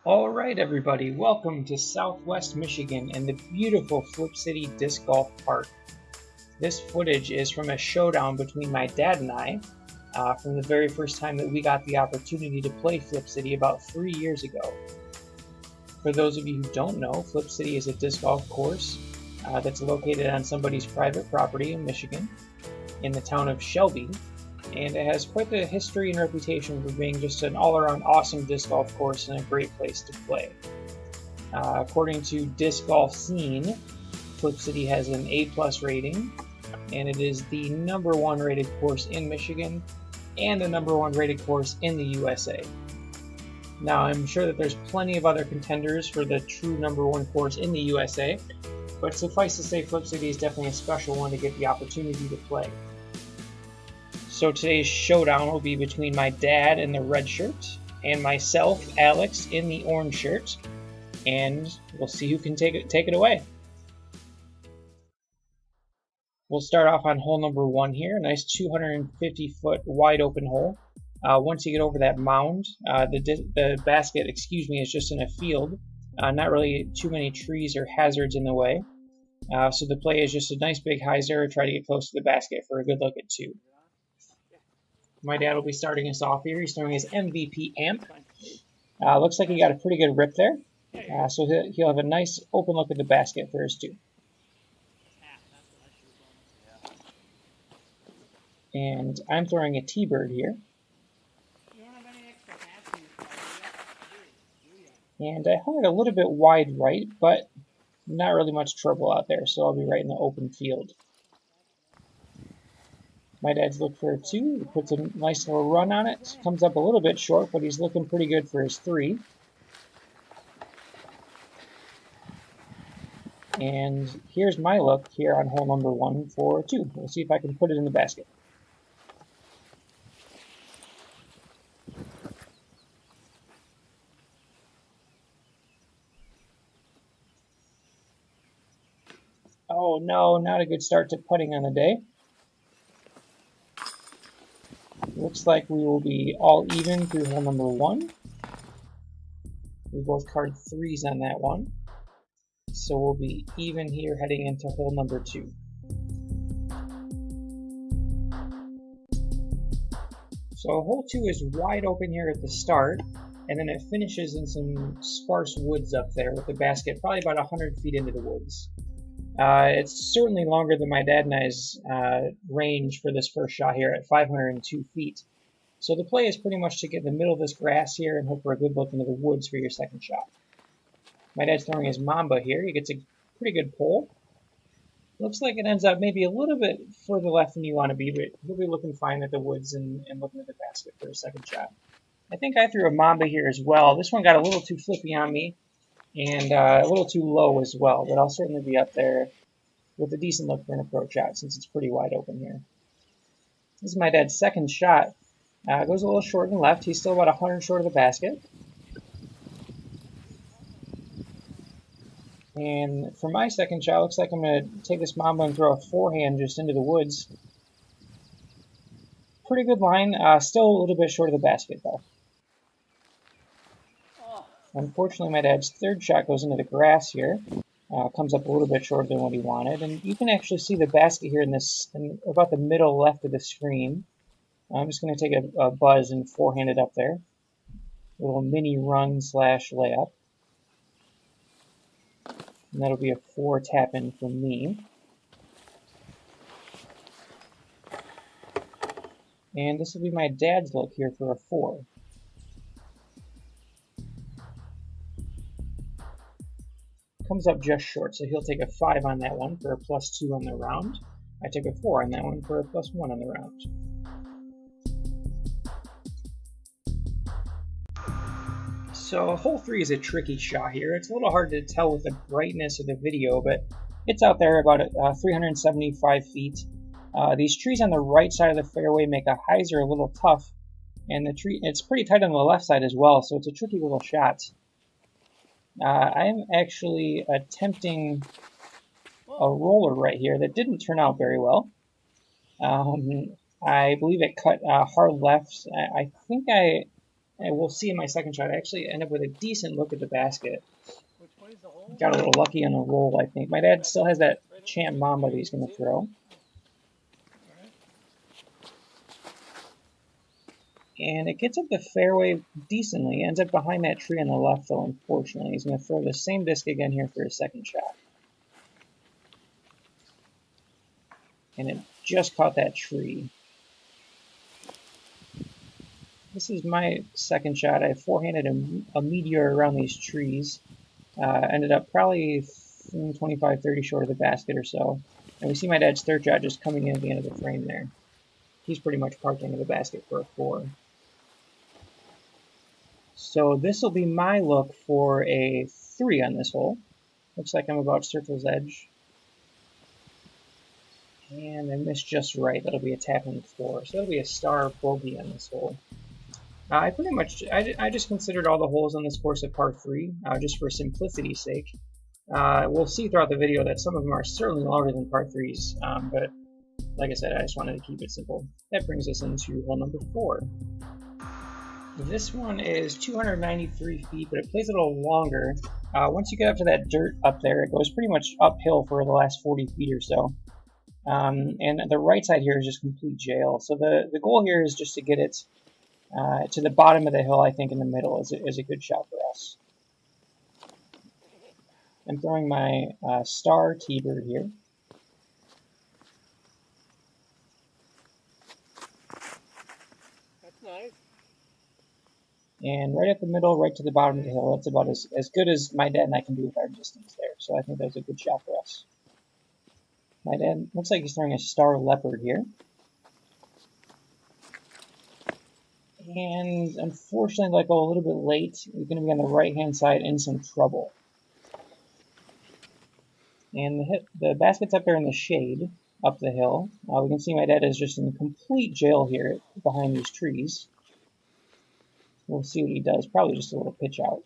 All right, everybody, welcome to Southwest Michigan and the beautiful Flip City Disc Golf Park. This footage is from a showdown between my dad and I from the very first time that we got the opportunity to play Flip City about 3 years ago. For those of you who don't know, Flip City is a disc golf course that's located on somebody's private property in Michigan, in the town of Shelby, and it has quite the history and reputation for being just an all-around awesome disc golf course and a great place to play. According to Disc Golf Scene, Flip City has an A+ rating, and it is the #1 rated course in Michigan and the #1 rated course in the USA. Now, I'm sure that there's plenty of other contenders for the true #1 course in the USA, but suffice to say, Flip City is definitely a special one to get the opportunity to play. So today's showdown will be between my dad in the red shirt and myself, Alex, in the orange shirt, and we'll see who can take it away. We'll start off on hole number 1 here, a nice 250-foot wide open hole. Once you get over that mound, the basket, is just in a field, not really too many trees or hazards in the way. So the play is just a nice big hyzer, try to get close to the basket for a good look at 2. My dad will be starting us off here. He's throwing his MVP amp. Looks like he got a pretty good rip there. So he'll have a nice open look at the basket for his 2. And I'm throwing a T-bird here. And I hung it a little bit wide right, but not really much trouble out there, so I'll be right in the open field. My dad's looked for a 2. He puts a nice little run on it. Comes up a little bit short, but he's looking pretty good for his 3. And here's my look here on hole number 1 for 2. We'll see if I can put it in the basket. Oh no, not a good start to putting on the day. Looks like we will be all even through hole number 1. We both card 3s on that one. So we'll be even here heading into hole number 2. So hole 2 is wide open here at the start, and then it finishes in some sparse woods up there with the basket probably about 100 feet into the woods. It's certainly longer than my dad and I's range for this first shot here at 502 feet. So the play is pretty much to get in the middle of this grass here and hope for a good look into the woods for your second shot. My dad's throwing his Mamba here. He gets a pretty good pull. Looks like it ends up maybe a little bit further left than you want to be, but he'll be looking fine at the woods and looking at the basket for a second shot. I think I threw a Mamba here as well. This one got a little too flippy on me and a little too low as well, but I'll certainly be up there with a decent look for an approach shot since it's pretty wide open here. This is my dad's second shot. Goes a little short and left. He's still about 100 short of the basket. And for my second shot, looks like I'm going to take this Mamba and throw a forehand just into the woods. Pretty good line. Still a little bit short of the basket, though. Unfortunately, my dad's third shot goes into the grass here. Comes up a little bit shorter than what he wanted. And you can actually see the basket here in about the middle left of the screen. I'm just going to take a buzz and forehand it up there. A little mini run / layup. And that'll be a 4 tap in for me. And this will be my dad's look here for a 4. Comes up just short, so he'll take a 5 on that one for a +2 on the round. I took a 4 on that one for a +1 on the round. So hole 3 is a tricky shot here. It's a little hard to tell with the brightness of the video, but it's out there about 375 feet. These trees on the right side of the fairway make a hyzer a little tough, and it's pretty tight on the left side as well, so it's a tricky little shot. I'm actually attempting a roller right here that didn't turn out very well. I believe it cut hard left. I think I And we'll see in my second shot. I actually end up with a decent look at the basket. Got a little lucky on the roll, I think. My dad still has that Champ Mamba that he's going to throw. And it gets up the fairway decently. Ends up behind that tree on the left, though, unfortunately. He's going to throw the same disc again here for his second shot. And it just caught that tree. This is my second shot. I forehanded a meteor around these trees. Ended up probably 25, 30 short of the basket or so. And we see my dad's third shot just coming in at the end of the frame there. He's pretty much parked into the basket for a 4. So this will be my look for a 3 on this hole. Looks like I'm about circle's edge. And I missed just right. That'll be a tapping 4. So that'll be a star bogey on this hole. I just considered all the holes on this course a par 3, just for simplicity's sake. We'll see throughout the video that some of them are certainly longer than par 3s, but like I said, I just wanted to keep it simple. That brings us into hole number 4. This one is 293 feet, but it plays a little longer. Once you get up to that dirt up there, it goes pretty much uphill for the last 40 feet or so. And the right side here is just complete jail. So the goal here is just to get it to the bottom of the hill. I think in the middle is a good shot for us. I'm throwing my star T-bird here. That's nice. And right at the middle, right to the bottom of the hill. That's about as good as my dad and I can do with our distance there. So I think that's a good shot for us. My dad looks like he's throwing a star leopard here. And unfortunately, like a little bit late, he's going to be on the right-hand side in some trouble. And the basket's up there in the shade, up the hill. We can see my dad is just in complete jail here behind these trees. We'll see what he does. Probably just a little pitch out.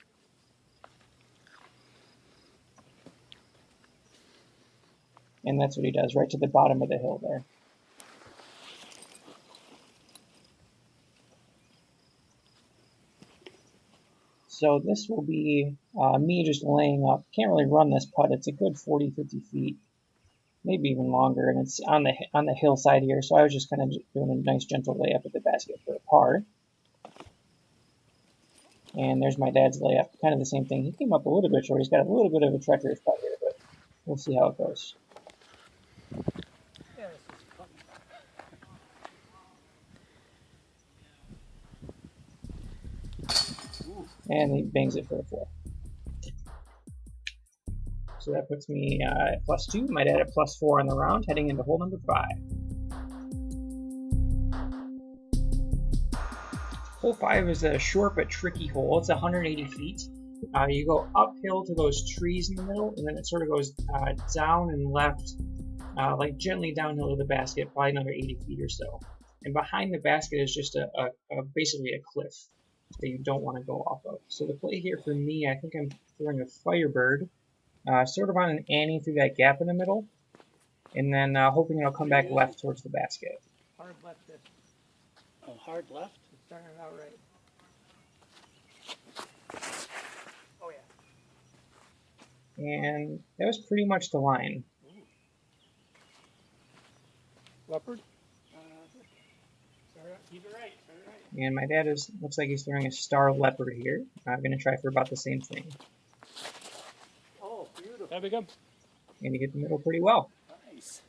And that's what he does, right to the bottom of the hill there. So this will be me just laying up. Can't really run this putt. It's a good 40, 50 feet, maybe even longer, and it's on the hillside here. So I was just kind of doing a nice gentle layup at the basket for a par. And there's my dad's layup, kind of the same thing. He came up a little bit short. He's got a little bit of a treacherous putt here, but we'll see how it goes. Yeah, this is fun. And he bangs it for a 4. So that puts me at +2. My dad at +4 on the round, heading into hole number 5. Hole 5 is a short but tricky hole. It's 180 feet. You go uphill to those trees in the middle, and then it sort of goes down and left, like gently downhill to the basket, probably another 80 feet or so. And behind the basket is just basically a cliff that you don't want to go off of. So the play here for me, I think I'm throwing a Firebird, sort of on an Annie through that gap in the middle, and then hoping it'll come back left towards the basket. Hard left this. Oh, hard left? It's starting out right. Oh, yeah. And that was pretty much the line. Leopard? Keep it right. And my dad looks like he's throwing a star leopard here. I'm going to try for about the same thing. Oh, beautiful. That'd be good. And he hit the middle pretty well. Nice.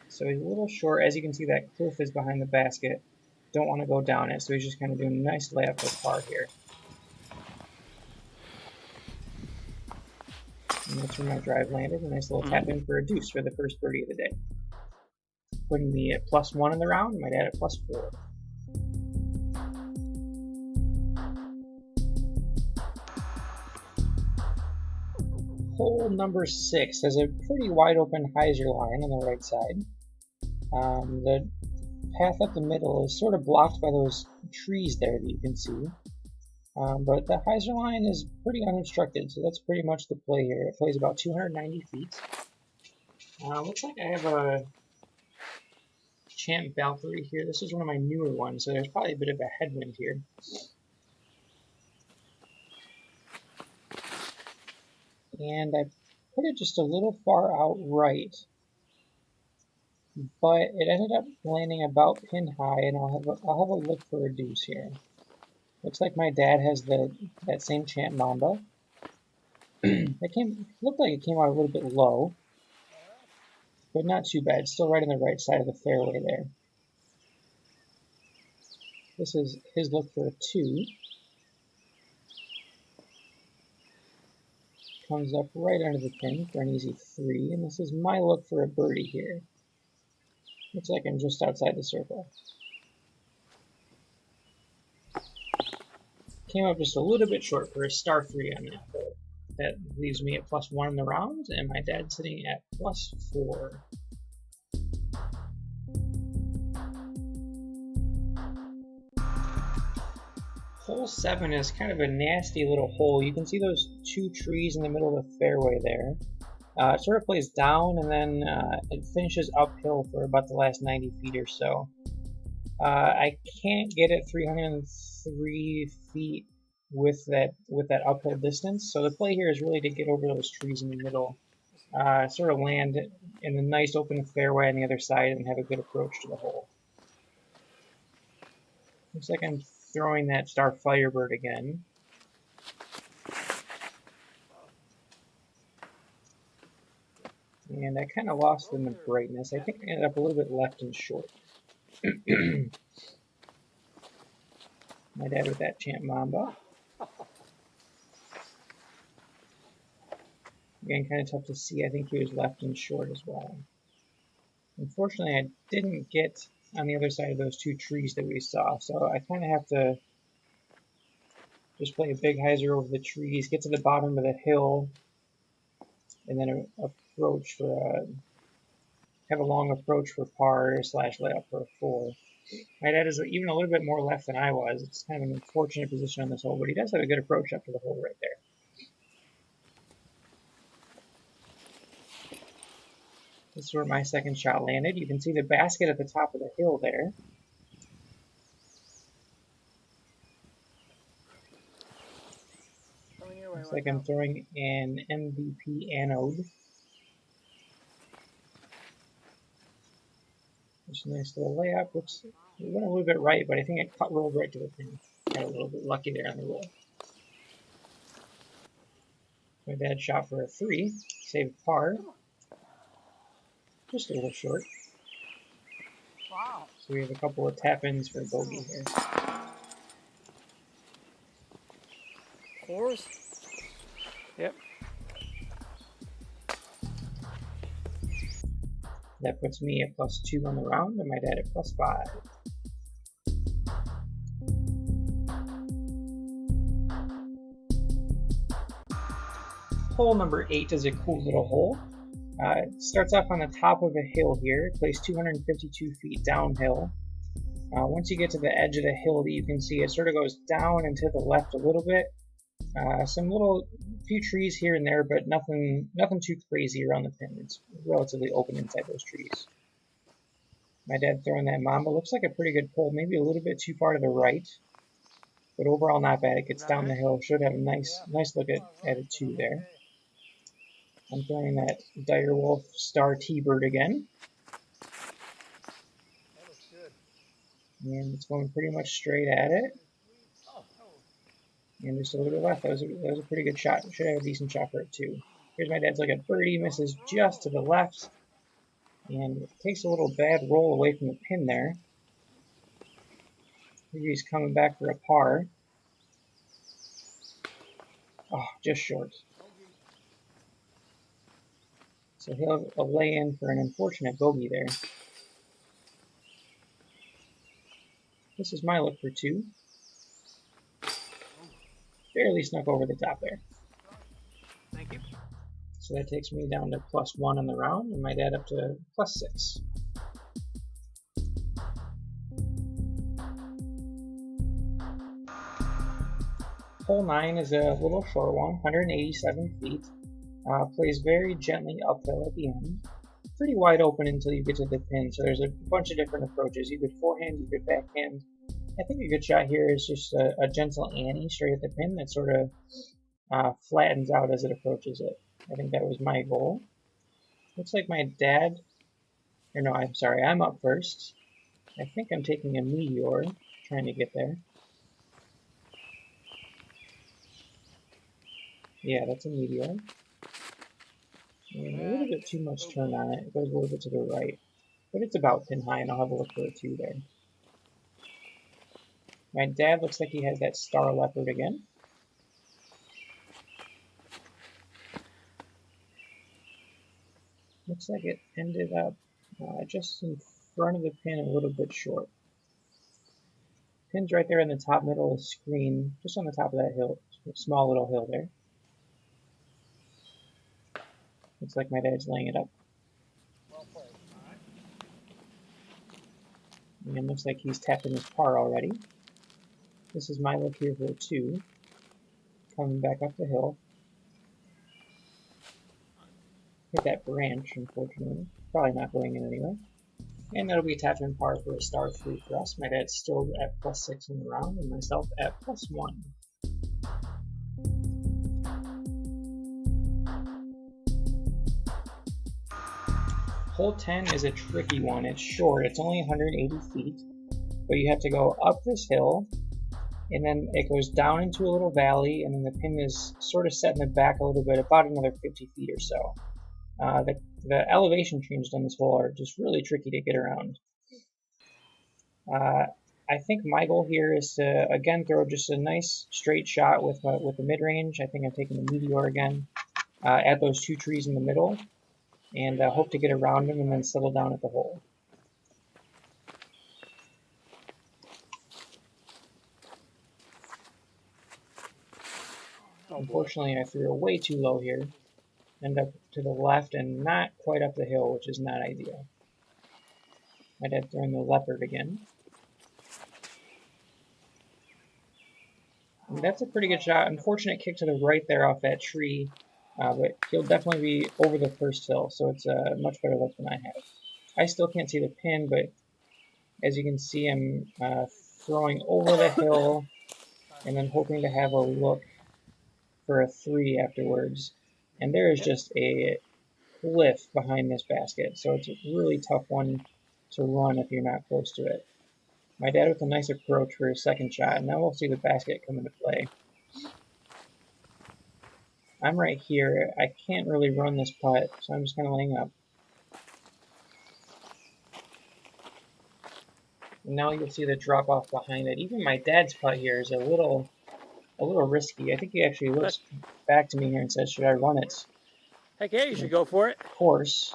So he's a little short. As you can see, that cliff is behind the basket. Don't want to go down it, so he's just kind of doing a nice layup for par here. And that's where my drive landed. A nice little tap in for a deuce for the first birdie of the day. Putting me at +1 in the round, and my dad at +4. Hole number 6 has a pretty wide open hyzer line on the right side. The path up the middle is sort of blocked by those trees there that you can see. But the hyzer line is pretty unobstructed, so that's pretty much the play here. It plays about 290 feet. Looks like I have a Champ Valkyrie here. This is one of my newer ones, so there's probably a bit of a headwind here. And I put it just a little far out right, but it ended up landing about pin high, and I'll have a look for a deuce here. Looks like my dad has that same Champ Mamba. Looked like it came out a little bit low, but not too bad. Still right on the right side of the fairway there. This is his look for a 2. Comes up right under the pin for an easy 3, and this is my look for a birdie here. Looks like I'm just outside the circle. Came up just a little bit short for a star 3 on that hole. That leaves me at +1 in the round, and my dad's sitting at +4. Hole 7 is kind of a nasty little hole. You can see those 2 trees in the middle of the fairway there. It sort of plays down, and then it finishes uphill for about the last 90 feet or so. I can't get it 303 feet with that uphill distance, so the play here is really to get over those trees in the middle, sort of land in the nice open fairway on the other side, and have a good approach to the hole. Looks like I'm throwing that Star Firebird again. And I kind of lost in the brightness. I think I ended up a little bit left and short. My dad with that Champ Mamba. Again, kind of tough to see. I think he was left and short as well. Unfortunately, I didn't get on the other side of those 2 trees that we saw, so I kind of have to just play a big hyzer over the trees, get to the bottom of the hill, and then approach for have a long approach for par / layup for a 4. My dad is even a little bit more left than I was. It's kind of an unfortunate position on this hole, but he does have a good approach up to the hole right there. This is where my second shot landed. You can see the basket at the top of the hill there. Looks like I'm throwing an MVP anode. Just a nice little layup. Looks, it went a little bit right, but I think it rolled right to the pin. Got a little bit lucky there on the roll. My dad shot for a 3, saved par. Just a little short. Wow. So we have a couple of tap-ins for bogey here. 4s? Yep. That puts me at +2 on the round, and my dad at +5. Hole number 8 is a cool little hole. It starts off on the top of a hill here. It plays 252 feet downhill. Once you get to the edge of the hill, that you can see it sort of goes down and to the left a little bit. Some few trees here and there, but nothing too crazy around the pin. It's relatively open inside those trees. My dad throwing that Mamba. Looks like a pretty good pull, maybe a little bit too far to the right, but overall not bad. It gets down the hill. Should have a nice look at a 2 there. I'm throwing that Direwolf Star T-Bird again. That looks good. And it's going pretty much straight at it. And just a little bit left. That was a pretty good shot. Should have a decent shot for it too. Here's my dad's look at birdie. Misses just to the left. And it takes a little bad roll away from the pin there. Maybe he's coming back for a par. Oh, just short. So he'll have a lay-in for an unfortunate bogey there. This is my look for 2. Barely snuck over the top there. Thank you. So that takes me down to +1 on the round, and my dad up to +6. Hole 9 is a little short one, 187 feet. Plays very gently uphill at the end. pretty wide open until you get to the pin, so there's a bunch of different approaches. You could forehand, you could backhand. I think a good shot here is just a gentle Annie straight at the pin that sort of flattens out as it approaches it. I think that was my goal. Looks like my dad, or no, I'm sorry, I'm up first. I think I'm taking a meteor, trying to get there. Yeah, that's a meteor. And a little bit too much turn on it. It goes a little bit to the right. But it's about pin high, and I'll have a look for a 2 there. My dad looks like he has that star leopard again. Looks like it ended up just in front of the pin, a little bit short. Pin's right there in the top middle of the screen, just on the top of that hill, small little hill there. Looks like my dad's laying it up. And looks like he's tapping his par already. This is my look here for a 2. Coming back up the hill. Hit that branch, unfortunately. Probably not going in anyway. And that'll be tap in par for a star 3 for us. My dad's still at +6 in the round, and myself at +1. Hole 10 is a tricky one. It's short. It's only 180 feet. But you have to go up this hill, and then it goes down into a little valley, and then the pin is sort of set in the back a little bit, about another 50 feet or so. The elevation changes on this hole are just really tricky to get around. I think my goal here is to, again, throw just a nice straight shot with the mid-range. I think I'm taking the meteor again. Add those 2 trees in the middle, and hope to get around them and then settle down at the hole. Unfortunately, I threw it way too low here. End up to the left and not quite up the hill, which is not ideal. My dad throwing the leopard again. And that's a pretty good shot. Unfortunate kick to the right there off that tree, but he'll definitely be over the first hill, so it's a much better look than I have. I still can't see the pin, but as you can see, I'm throwing over the hill and then hoping to have a look for a 3 afterwards. And there is just a cliff behind this basket, so it's a really tough one to run if you're not close to it. My dad with a nice approach for his second shot, and now we'll see the basket come into play. I'm right here. I can't really run this putt, so I'm just kind of laying up. And now you'll see the drop off behind it. Even my dad's putt here is a little risky. I think he actually looks back to me here and says, "Should I run it?" Heck yeah, you should go for it. Of course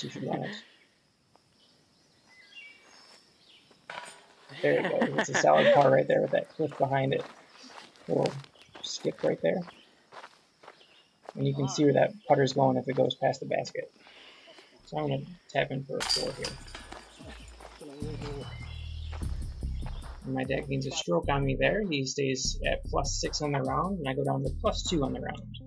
you should run it. There it goes. It's a solid par right there with that cliff behind it. Little skip right there. And you can see where that putter's going if it goes past the basket. So I'm going to tap in for a 4 here. And my dad gains a stroke on me there. He stays at +6 on the round, and I go down to +2 on the round.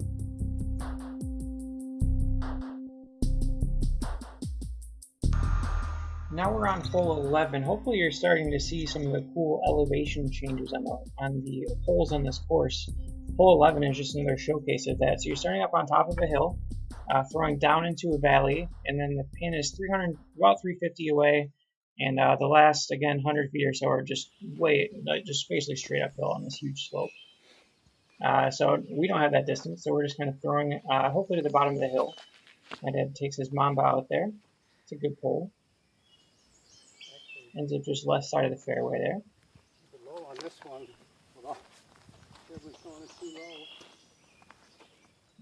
Now we're on hole 11. Hopefully you're starting to see some of the cool elevation changes on the holes on this course. Hole 11 is just another showcase of that. So you're starting up on top of a hill, throwing down into a valley, and then the pin is about 350 away, and the last, again, 100 feet or so are just basically straight uphill on this huge slope. So we don't have that distance, so we're just kind of throwing, hopefully to the bottom of the hill. My dad takes his Mamba out there. It's a good pull. Ends up just left side of the fairway there. Low on this one. Too low.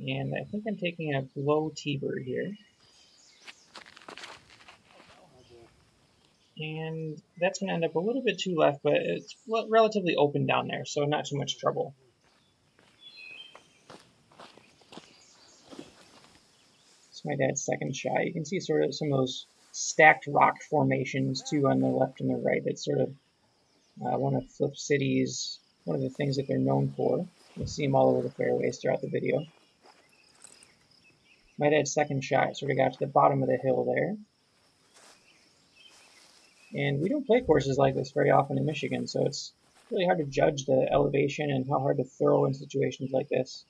And I think I'm taking a blow T-bird here. And that's going to end up a little bit too left, but it's relatively open down there, so not too much trouble. It's my dad's second shot. You can see sort of some of those stacked rock formations too on the left and the right. That's sort of one of Flip City's, one of the things that they're known for. You'll see them all over the fairways throughout the video. My dad's second shot sort of got to the bottom of the hill there. And we don't play courses like this very often in Michigan, so it's really hard to judge the elevation and how hard to throw in situations like this.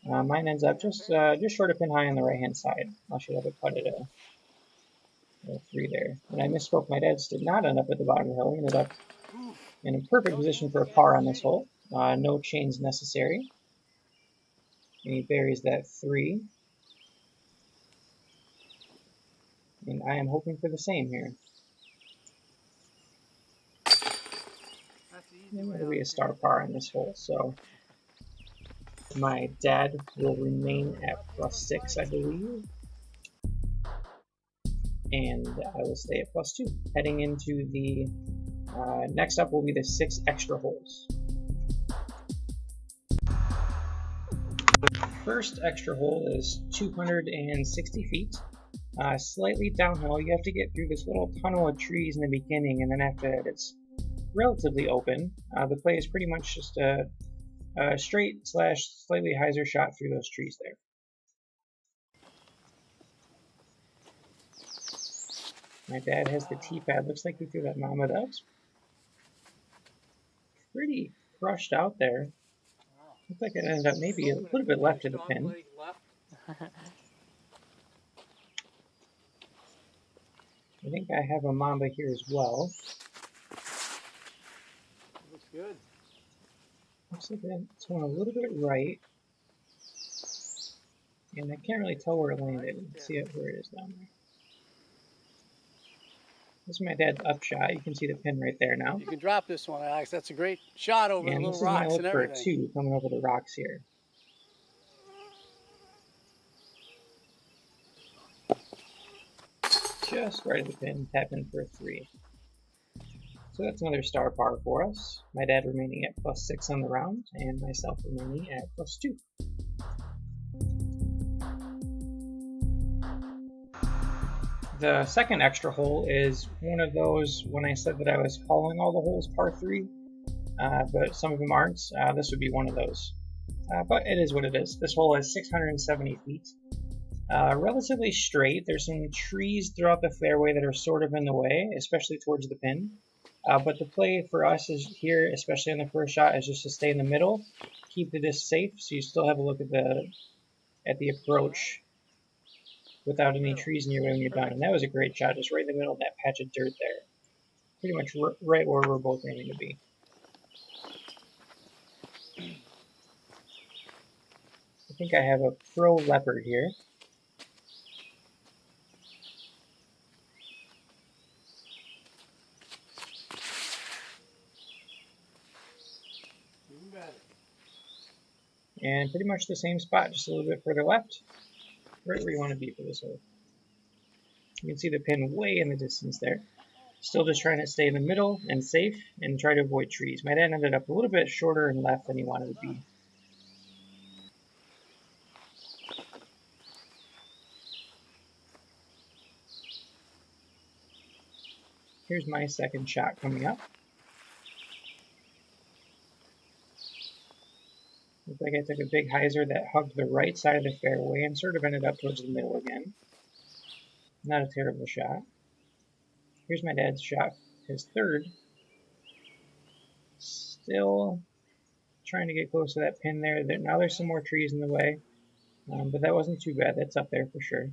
Mine ends up just short of pin high on the right-hand side. I should have it putted a 3 there. And I misspoke. My dad's did not end up at the bottom of the hill. He ended up in a perfect position for a par on this hole. No chains necessary. And he buries that 3. And I am hoping for the same here. And it'll be a star par on this hole, so my dad will remain at +6, I believe. And I will stay at +2. Heading into the next up will be the 6 extra holes. The first extra hole is 260 feet. Slightly downhill. You have to get through this little tunnel of trees in the beginning, and then after that it's relatively open. The play is pretty much just a straight / slightly hyzer shot through those trees there. My dad has the tee pad. Looks like he threw that Mama Dubs. Pretty crushed out there. Looks like it ended up maybe a little bit left of the pin. I think I have a Mamba here as well. Looks good. Looks like it's going a little bit right. And I can't really tell where it landed. Let's see where it is down there. This is my dad's up shot. You can see the pin right there now. You can drop this one, Alex. That's a great shot over the little rocks and everything. And this is my look for a 2 coming over the rocks here. Just right at the pin, tap in for a 3. So that's another star par for us. My dad remaining at +6 on the round, and myself remaining at +2. The second extra hole is one of those when I said that I was calling all the holes par 3, but some of them aren't. This would be one of those. But it is what it is. This hole is 670 feet. Relatively straight. There's some trees throughout the fairway that are sort of in the way, especially towards the pin. But the play for us is here, especially on the first shot, is just to stay in the middle, keep the disc safe, so you still have a look at the approach without any trees in your way when you're done. And that was a great shot, just right in the middle of that patch of dirt there. Pretty much right where we're both aiming to be. I think I have a Pro Leopard here. And pretty much the same spot, just a little bit further left, right where you want to be for this hole. You can see the pin way in the distance there. Still just trying to stay in the middle and safe and try to avoid trees. My dad ended up a little bit shorter and left than he wanted to be. Here's my second shot coming up. Looks like I took a big hyzer that hugged the right side of the fairway and sort of ended up towards the middle again. Not a terrible shot. Here's my dad's shot, his third. Still trying to get close to that pin there. Now there's some more trees in the way, but that wasn't too bad. That's up there for sure.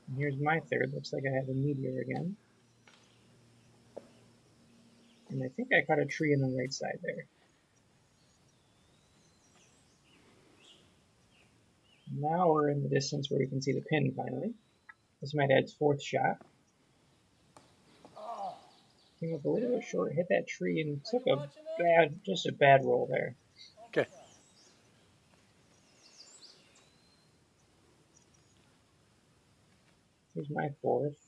And here's my third. Looks like I have a meteor again. And I think I caught a tree on the right side there. Now we're in the distance where we can see the pin finally. This is my dad's fourth shot. Came up a little bit short, hit that tree, and took a bad roll there. Okay. Here's my fourth.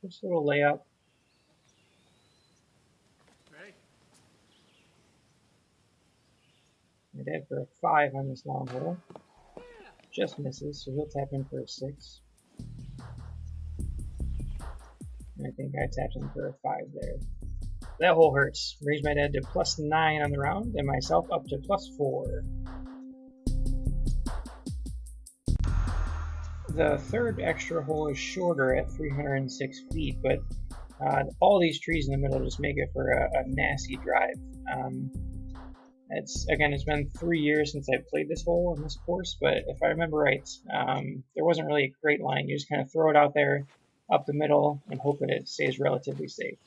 Just a little layup. My dad for a 5 on this long hole. Just misses, so he'll tap in for a 6. And I think I tapped in for a 5 there. That hole hurts. Raised my dad to +9 on the round, and myself up to +4. The third extra hole is shorter at 306 feet, but all these trees in the middle just make it for a nasty drive. It's been 3 years since I played this hole on this course, but if I remember right, there wasn't really a great line. You just kind of throw it out there up the middle and hope that it stays relatively safe.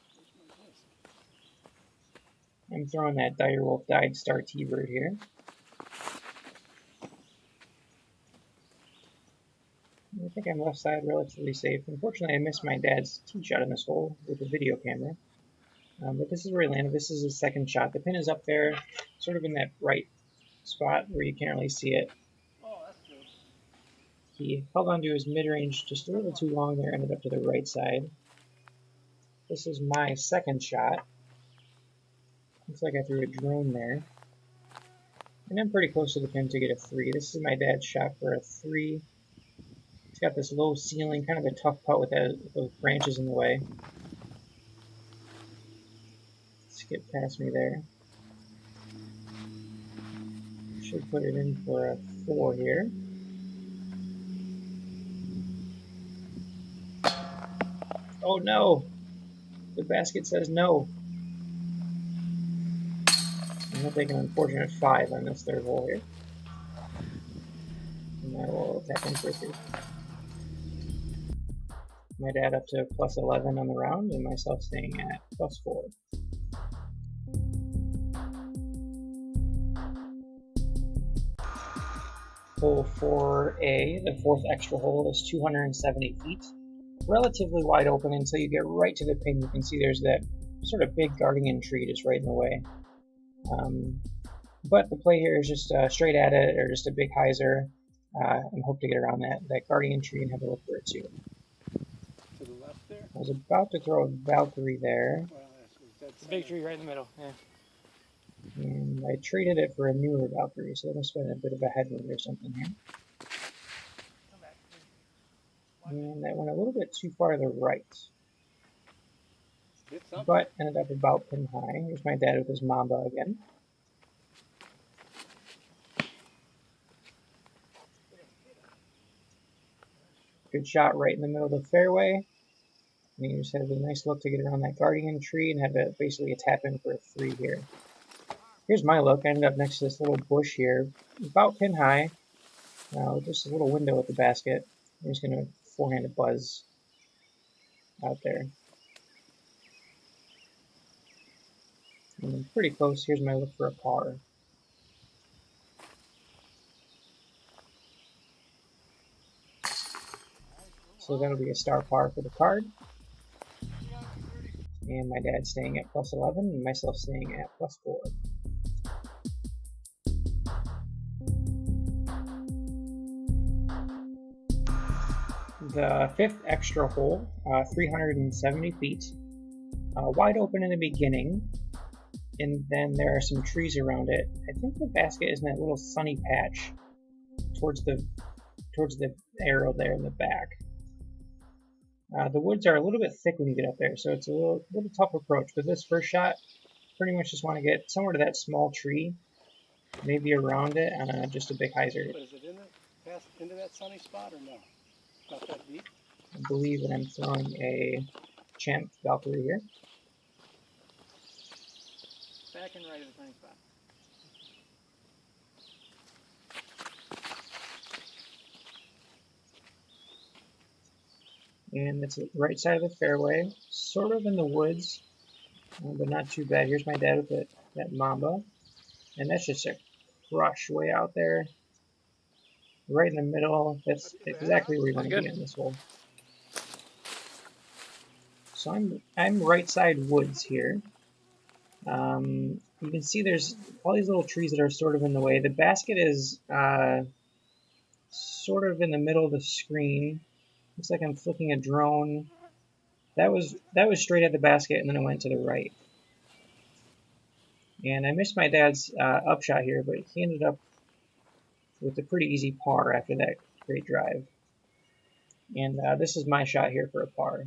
I'm throwing that Direwolf Dyed Star T-Bird here. I think I'm left side relatively safe. Unfortunately, I missed my dad's tee shot in this hole with the video camera. But this is where he landed. This is his second shot. The pin is up there, sort of in that right spot where you can't really see it. Oh, that's good. He held onto his mid-range just a little too long there, ended up to the right side. This is my second shot. Looks like I threw a drone there. And I'm pretty close to the pin to get a 3. This is my dad's shot for a 3. It's got this low ceiling, kind of a tough putt with those branches in the way. Skip past me there. Should put it in for a 4 here. Oh no! The basket says no. I'm going to take an unfortunate 5 on this third hole here. And I will tap in for a 3. My dad up to plus 11 on the round, and myself staying at plus 4. Hole 4A, the fourth extra hole, is 270 feet. Relatively wide open until you get right to the pin. You can see there's that sort of big guardian tree just right in the way. But the play here is just straight at it, or just a big hyzer, and hope to get around that guardian tree and have a look for it too. To the left there? I was about to throw a Valkyrie there. Well, that's the big tree right in the middle, yeah. And I traded it for a newer Valkyrie, so there must have been a bit of a headwind or something here. And that went a little bit too far to the right. But ended up about pin high. Here's my dad with his Mamba again. Good shot right in the middle of the fairway. And you just have a nice look to get around that guardian tree and have basically a tap in for a 3 here. Here's my look. I ended up next to this little bush here, about pin high. Just a little window at the basket. I'm just going to forehand a buzz out there. And I'm pretty close. Here's my look for a par. So that'll be a star par for the card. And my dad staying at plus 11 and myself staying at plus 4. The fifth extra hole, 370 feet, wide open in the beginning, and then there are some trees around it. I think the basket is in that little sunny patch towards the arrow there in the back. The woods are a little bit thick when you get up there, so it's a little tough approach. But this first shot, pretty much just want to get somewhere to that small tree, maybe around it, and just a big hyzer. But is it into that sunny spot or no? Not that deep? I believe that I'm throwing a Champ Valkyrie here. Back and right of the sunny spot. And it's the right side of the fairway, sort of in the woods, but not too bad. Here's my dad with that Mamba, and that's just a crush way out there, right in the middle. That's exactly where you want to be on this hole. So I'm right side woods here. You can see there's all these little trees that are sort of in the way. The basket is sort of in the middle of the screen. Looks like I'm flicking a drone. That was straight at the basket, and then it went to the right. And I missed my dad's upshot here, but he ended up with a pretty easy par after that great drive. And this is my shot here for a par.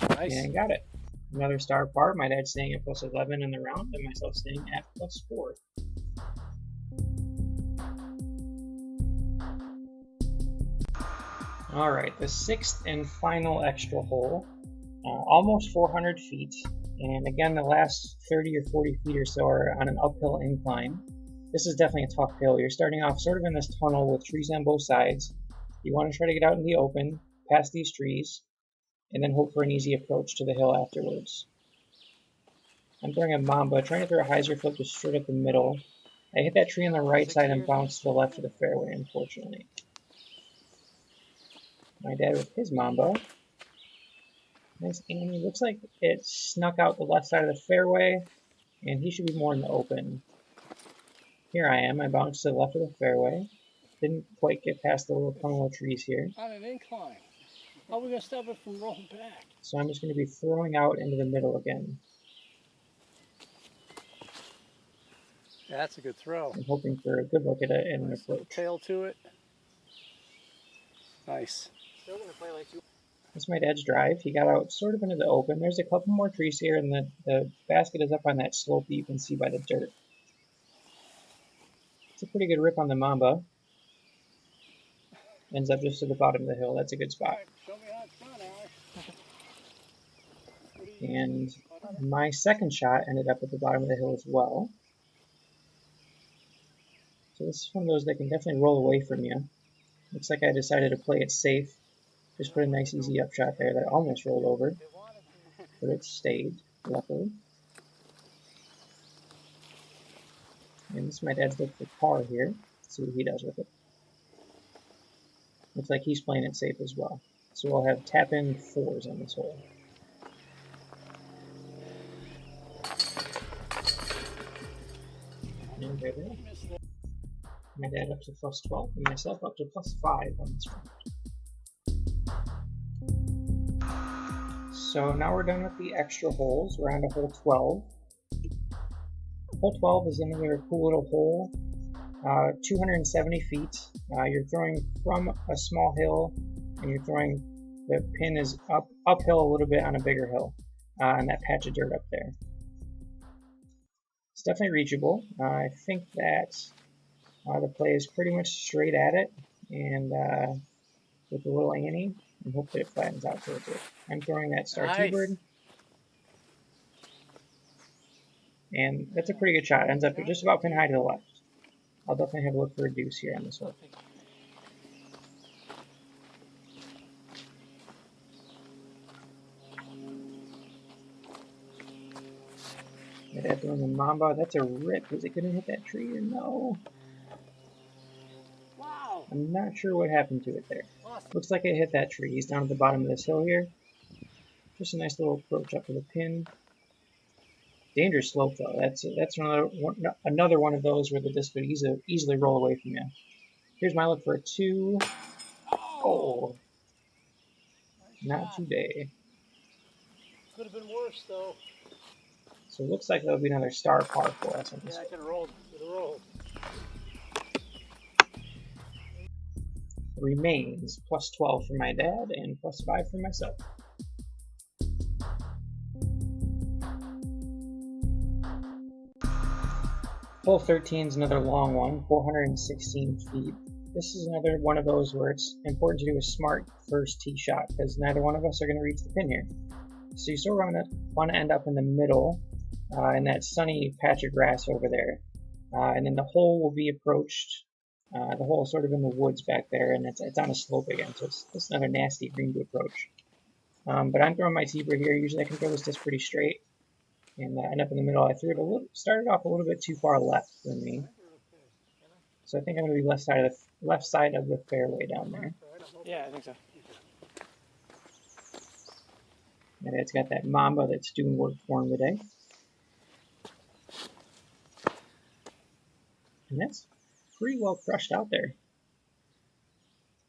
Nice. And got it. Another star par. My dad staying at plus 11 in the round, and myself staying at plus 4. Alright, the 6th and final extra hole. Almost 400 feet. And again, the last 30 or 40 feet or so are on an uphill incline. This is definitely a tough hill. You're starting off sort of in this tunnel with trees on both sides. You want to try to get out in the open, past these trees, and then hope for an easy approach to the hill afterwards. I'm throwing a Mamba, trying to throw a hyzer flip just straight up the middle. I hit that tree on the right side and bounced to the left of the fairway, unfortunately. My dad with his Mamba. Nice aiming. Looks like it snuck out the left side of the fairway, and he should be more in the open. Here I am. I bounced to the left of the fairway. Didn't quite get past the little tunnel of trees here. On an incline. How are we going to stop it from rolling back? So I'm just going to be throwing out into the middle again. Yeah, that's a good throw. I'm hoping for a good look at it and an approach. Tail to it. Nice. Still going to play like you. That's my dad's drive. He got out sort of into the open. There's a couple more trees here, and the basket is up on that slope that you can see by the dirt. It's a pretty good rip on the Mamba. Ends up just to the bottom of the hill. That's a good spot. Show me how it's done, Alex. And my second shot ended up at the bottom of the hill as well. So this is one of those that can definitely roll away from you. Looks like I decided to play it safe. Just put a nice easy upshot there that almost rolled over. But it stayed, luckily. And this is my dad's look for par here. Let's see what he does with it. Looks like he's playing it safe as well. So we'll have tap-in 4s on this hole. And there we go. My dad up to plus 12, and myself up to plus 5 on this round. So now we're done with the extra holes. We're on to hole 12. Hole 12 is another cool little hole. 270 feet. You're throwing from a small hill, and you're throwing, the pin is uphill a little bit on a bigger hill, on that patch of dirt up there. It's definitely reachable. I think that the play is pretty much straight at it, and with a little ante, and hope that it flattens out towards it. I'm throwing that star T-bird, and that's a pretty good shot. It ends up just about pin high to the left. I'll definitely have a look for a deuce here on this one. My dad throwing the Mamba. That's a rip. Is it going to hit that tree or no? Wow. I'm not sure what happened to it there. Looks like it hit that tree. He's down at the bottom of this hill here. Just a nice little approach up to the pin. Dangerous slope though. That's another one of those where the disc would easily roll away from you. Here's my look for a 2. Oh, not today. Could have been worse though. So it looks like that'll be another star par for us on this. Yeah, I could have rolled. Remains plus 12 for my dad and plus 5 for myself. Hole 13 is another long one, 416 feet. This is another one of those where it's important to do a smart first tee shot because neither one of us are going to reach the pin here. So you sort of want to end up in the middle in that sunny patch of grass over there. And then the hole will be approached. The hole is sort of in the woods back there, and it's on a slope again, so it's another nasty green to approach. But I'm throwing my T-bird here. Usually I can throw this disc pretty straight and end up in the middle. I threw it started off a little bit too far left for me. So I think I'm going to be left side of the fairway down there. Yeah, I think so. My dad's got that Mamba that's doing work for him today. And that's pretty well crushed out there.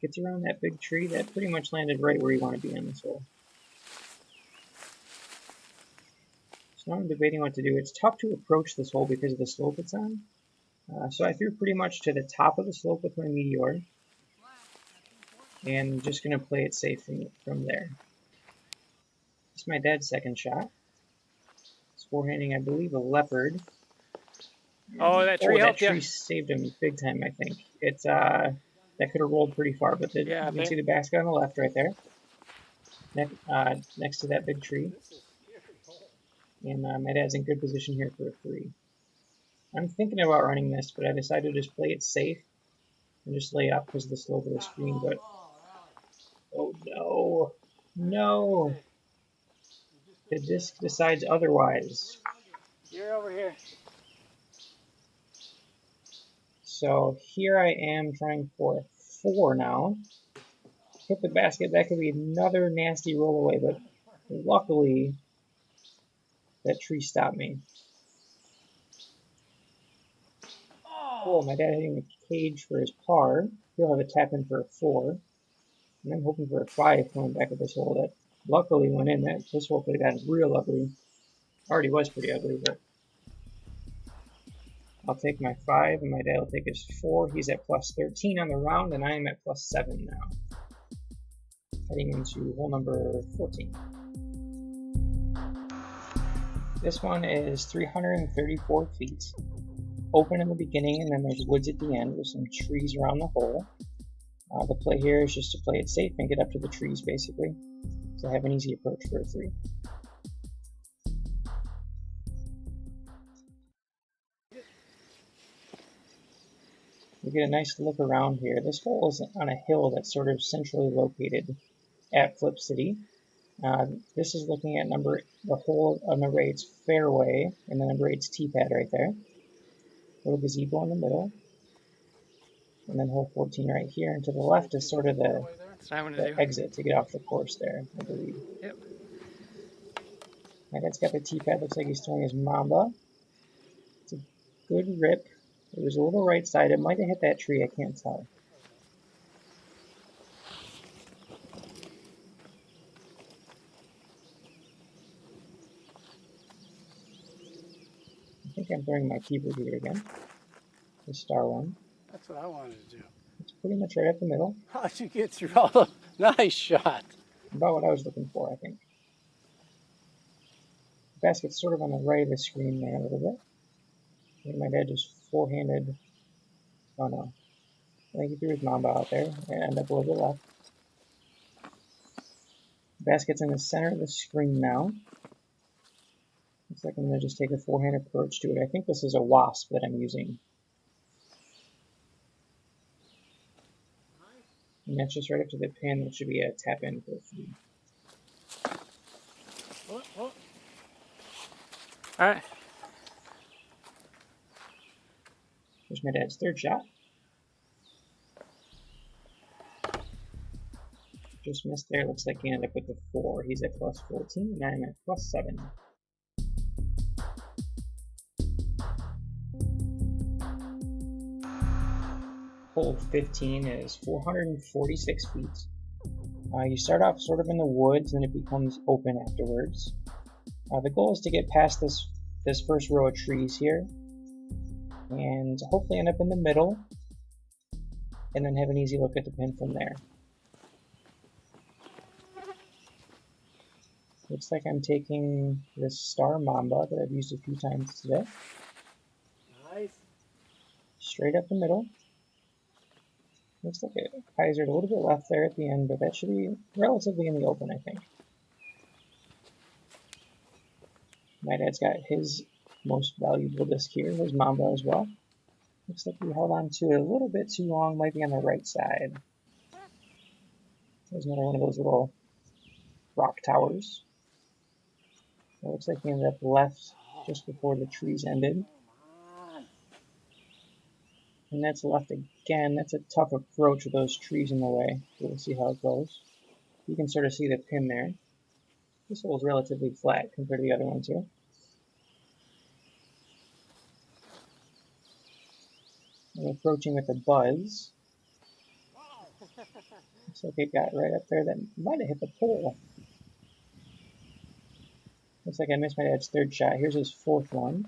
Gets around that big tree. That pretty much landed right where you want to be on this hole. So now I'm debating what to do. It's tough to approach this hole because of the slope it's on. So I threw pretty much to the top of the slope with my Meteor. And I'm just going to play it safe from there. This is my dad's second shot. forehanding, I believe, a leopard. Oh, that tree helped you. That tree saved him big time, I think. It's that could have rolled pretty far, but you can see the basket on the left right there, next to that big tree. And my dad's in good position here for a 3. I'm thinking about running this, but I decided to just play it safe and just lay up because of the slope of the screen. But oh no, no! The disc decides otherwise. You're over here. So here I am trying for a 4 now. Hit the basket. That could be another nasty roll away, but luckily that tree stopped me. Cool, my dad hitting the cage for his par. He'll have a tap in for a 4. And I'm hoping for a 5 coming back at this hole that luckily went in. This hole could have gotten real ugly. Already was pretty ugly, but I'll take my 5 and my dad will take his 4. He's at plus 13 on the round and I am at plus 7 now. Heading into hole number 14. This one is 334 feet. Open in the beginning and then there's woods at the end with some trees around the hole. The play here is just to play it safe and get up to the trees basically, to have an easy approach for a 3. We get a nice look around here. This hole is on a hill that's sort of centrally located at Flip City. This is looking at the hole of number 8's fairway and the number 8's tee pad right there. Little gazebo in the middle. And then hole 14 right here, and to the left is sort of the exit to get off the course there, I believe. Yep. My dad's got the tee pad, looks like he's throwing his Mamba. It's a good rip. It was a little right side, it might have hit that tree, I can't tell. I think I'm throwing my keeper here again. The star one. That's what I wanted to do. It's pretty much right up the middle. How'd you get through all the... Nice shot. About what I was looking for, I think. The basket's sort of on the right of the screen there a little bit. I think my dad just forehanded. Oh no. I think he threw his Mamba out there and ended up a little bit left. The basket's in the center of the screen now. Looks like I'm going to just take a forehand approach to it. I think this is a wasp that I'm using. And that's just right up to the pin, which should be a tap in for a 3. All right. Here's my dad's 3rd shot. Just missed there. Looks like he ended up with a 4. He's at plus 14, and I'm at plus 7. Hole 15 is 446 feet. You start off sort of in the woods, and it becomes open afterwards. The goal is to get past this first row of trees here, and hopefully end up in the middle, and then have an easy look at the pin from there. Looks like I'm taking this Star Mamba that I've used a few times today. Nice. Straight up the middle. Looks like it hyzered a little bit left there at the end, but that should be relatively in the open, I think. My dad's got his most valuable disc here, his Mamba as well. Looks like we held on to it a little bit too long, might be on the right side. There's another one of those little rock towers. It looks like we ended up left just before the trees ended. And that's left again. That's a tough approach with those trees in the way. We'll see how it goes. You can sort of see the pin there. This hole is relatively flat compared to the other ones here. I'm approaching with a buzz. Looks like it got right up there. That might have hit the pole. Looks like I missed my dad's 3rd shot. Here's his 4th one.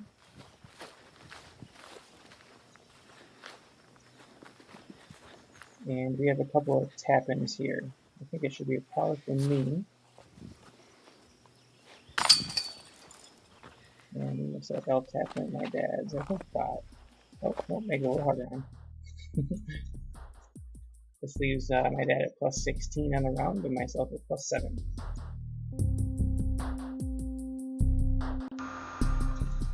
And we have a couple of tap-ins here. I think it should be a par for me. And it looks like I'll tap in my dad's. I think 5. Oh, no, make it a little harder on. This leaves my dad at plus 16 on the round and myself at plus 7.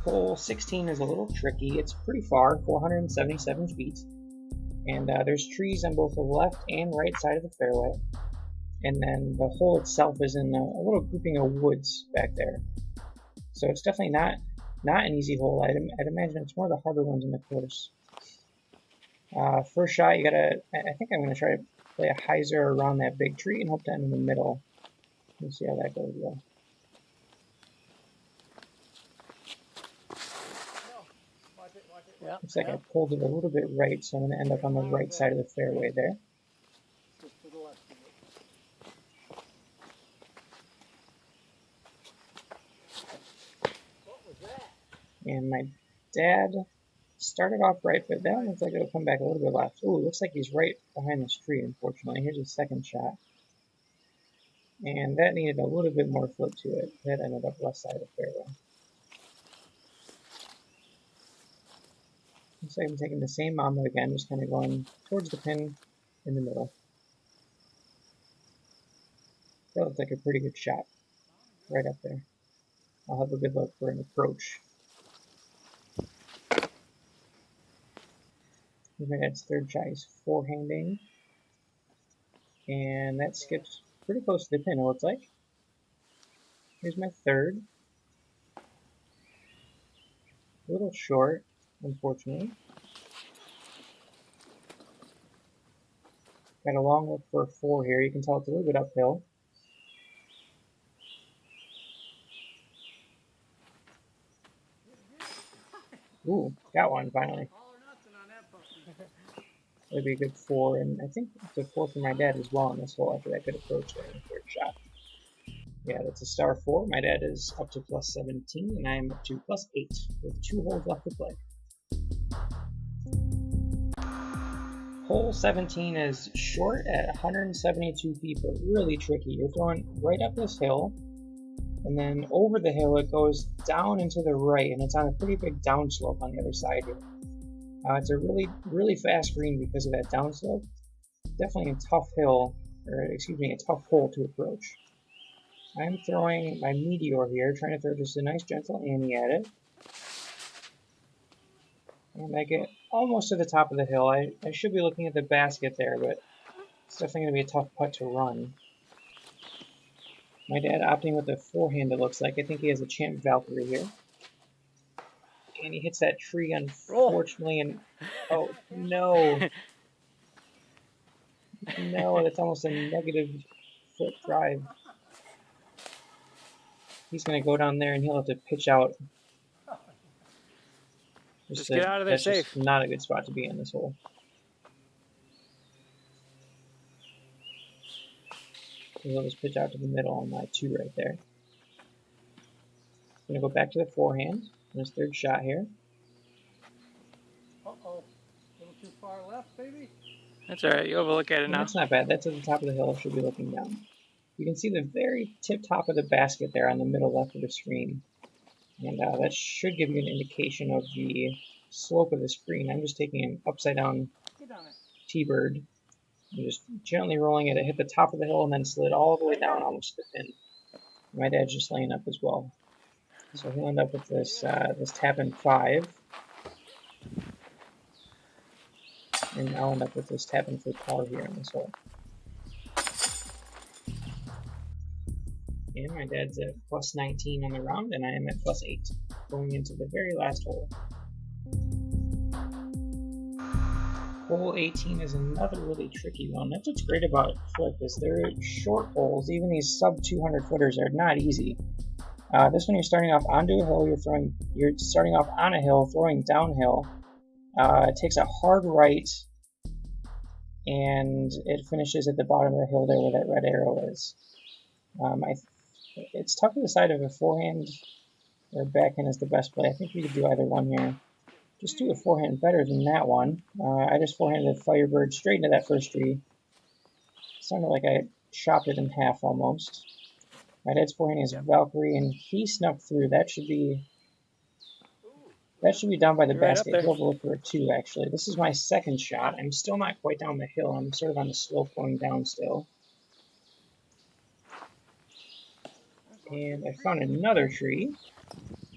Hole 16 is a little tricky. It's pretty far, 477 feet. And there's trees on both the left and right side of the fairway. And then the hole itself is in a little grouping of woods back there. So it's definitely not an easy hole. I'd imagine it's one of the harder ones in the course. First shot, I think I'm going to try to play a hyzer around that big tree and hope to end in the middle. Let's see how that goes though. Yep, Looks like I pulled it a little bit right, so I'm going to end up on the right side of the fairway there. And my dad started off right, but that looks like it'll come back a little bit left. Ooh, looks like he's right behind this tree, unfortunately. Here's his second shot. And that needed a little bit more flip to it. That ended up left side of the fairway. Looks like I'm taking the same mamba again, just kind of going towards the pin in the middle. That looks like a pretty good shot. Right up there. I'll have a good look for an approach. My dad's third shot is forehanding. And that skips pretty close to the pin, it looks like. Here's my third. A little short, unfortunately. Got a long look for a 4 here. You can tell it's a little bit uphill. Ooh, got one finally. That'd be a good 4, and I think it's a 4 for my dad as well on this hole after that good approach there in the third shot. Yeah, that's a star 4. My dad is up to plus 17, and I'm up to plus 8 with 2 holes left to play. Hole 17 is short at 172 feet, but really tricky. You're throwing right up this hill, and then over the hill it goes down and to the right, and it's on a pretty big downslope on the other side here. It's a really fast green because of that downslope. Definitely a tough hill, or excuse me, a tough hole to approach. I'm throwing my Meteor here, trying to throw just a nice gentle ante at it. And I get almost to the top of the hill. I should be looking at the basket there, but it's definitely going to be a tough putt to run. My dad opting with a forehand, it looks like. I think he has a Champ Valkyrie here. And he hits that tree, unfortunately, and oh, no. No, that's almost a negative foot drive. He's going to go down there and he'll have to pitch out. Just get out of there that's safe. Just not a good spot to be in this hole. He'll just pitch out to the middle on my 2 right there. Going to go back to the forehand on his third shot here. Uh-oh. A little too far left, baby. That's all right. You overlook at it now. That's not bad. That's at the top of the hill. Should be looking down. You can see the very tip top of the basket there on the middle left of the screen. And that should give you an indication of the slope of the screen. I'm just taking an upside down T-bird. I'm just gently rolling it. It hit the top of the hill and then slid all the way down almost to the pin. My dad's just laying up as well. So he'll end up with this this tap in 5. And I'll end up with this tap in for par here in this hole. And my dad's at plus 19 on the round, and I am at plus 8, going into the very last hole. Hole 18 is another really tricky one. That's what's great about Flip, is they're short holes. Even these sub 200 footers are not easy. This one you're starting off onto a hill, you're starting off on a hill, throwing downhill. It takes a hard right, and it finishes at the bottom of the hill there where that red arrow is. It's tough to decide if a forehand or backhand is the best play. I think we could do either one here. Just do a forehand better than that one. I just forehanded the Firebird straight into that first tree. Sounded like I chopped it in half almost. My dad's forehand is Valkyrie, and he snuck through. That should be That should be down by the You're right basket. up there. We'll look for a 2, actually. This is my second shot. I'm still not quite down the hill. I'm sort of on the slope going down still. And I found another tree.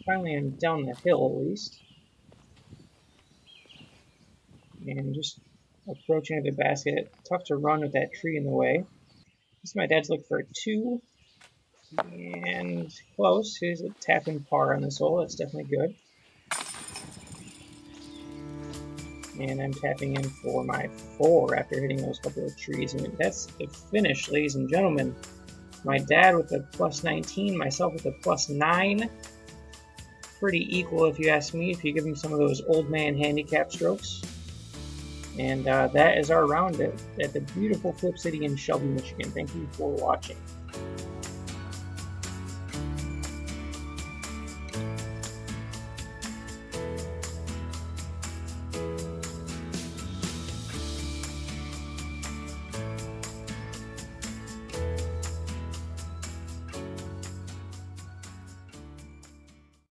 Finally, I'm down the hill at least. And just approaching the basket. Tough to run with that tree in the way. This is my dad's look for a 2. And close. Here's a tap-in par on this hole. That's definitely good. And I'm tapping in for my 4 after hitting those couple of trees. And that's the finish, ladies and gentlemen. My dad with a plus 19, myself with a plus 9. Pretty equal if you ask me, if you give him some of those old man handicap strokes. And that is our round at the beautiful Flip City in Shelby, Michigan. Thank you for watching.